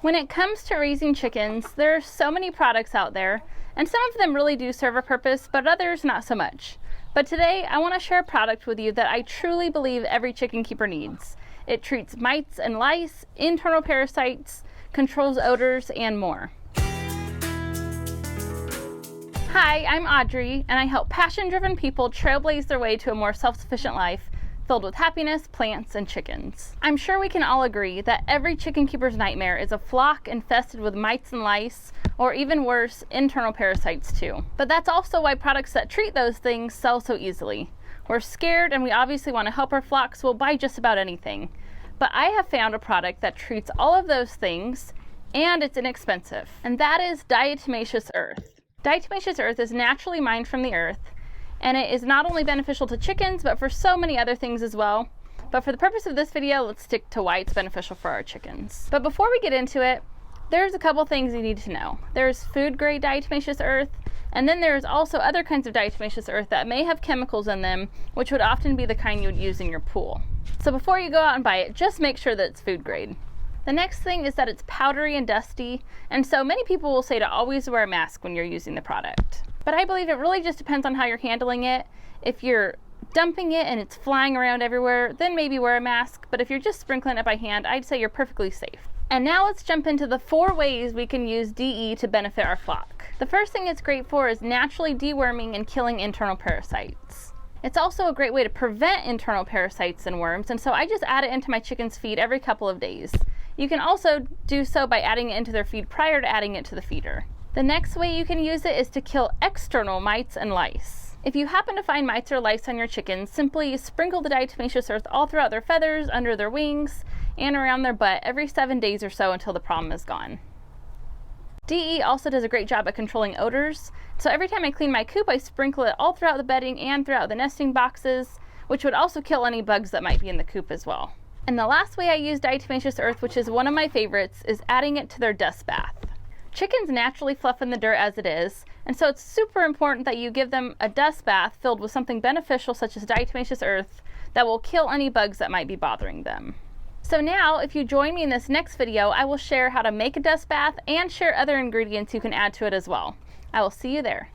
When it comes to raising chickens, there are so many products out there, and some of them really do serve a purpose, but others not so much. But today, I want to share a product with you that I truly believe every chicken keeper needs. It treats mites and lice, internal parasites, controls odors, and more. Hi, I'm Audrey, and I help passion-driven people trailblaze their way to a more self-sufficient life filled with happiness, plants, and chickens. I'm sure we can all agree that every chicken keeper's nightmare is a flock infested with mites and lice, or even worse, internal parasites too. But that's also why products that treat those things sell so easily. We're scared and we obviously want to help our flock, so we'll buy just about anything. But I have found a product that treats all of those things, and it's inexpensive. And that is Diatomaceous Earth. Diatomaceous Earth is naturally mined from the earth, and it is not only beneficial to chickens, but for so many other things as well. But for the purpose of this video, let's stick to why it's beneficial for our chickens. But before we get into it, there's a couple things you need to know. There's food-grade diatomaceous earth, and then there's also other kinds of diatomaceous earth that may have chemicals in them, which would often be the kind you would use in your pool. So before you go out and buy it, just make sure that it's food grade. The next thing is that it's powdery and dusty, and so many people will say to always wear a mask when you're using the product. But I believe it really just depends on how you're handling it. If you're dumping it and it's flying around everywhere, then maybe wear a mask. But if you're just sprinkling it by hand, I'd say you're perfectly safe. And now let's jump into the 4 ways we can use DE to benefit our flock. The first thing it's great for is naturally deworming and killing internal parasites. It's also a great way to prevent internal parasites and worms, and so I just add it into my chickens' feed every couple of days. You can also do so by adding it into their feed prior to adding it to the feeder. The next way you can use it is to kill external mites and lice. If you happen to find mites or lice on your chickens, simply sprinkle the diatomaceous earth all throughout their feathers, under their wings, and around their butt every 7 days or so until the problem is gone. DE also does a great job at controlling odors, so every time I clean my coop, I sprinkle it all throughout the bedding and throughout the nesting boxes, which would also kill any bugs that might be in the coop as well. And the last way I use diatomaceous earth, which is one of my favorites, is adding it to their dust bath. Chickens naturally fluff in the dirt as it is, and so it's super important that you give them a dust bath filled with something beneficial such as diatomaceous earth that will kill any bugs that might be bothering them. So now, if you join me in this next video, I will share how to make a dust bath and share other ingredients you can add to it as well. I will see you there.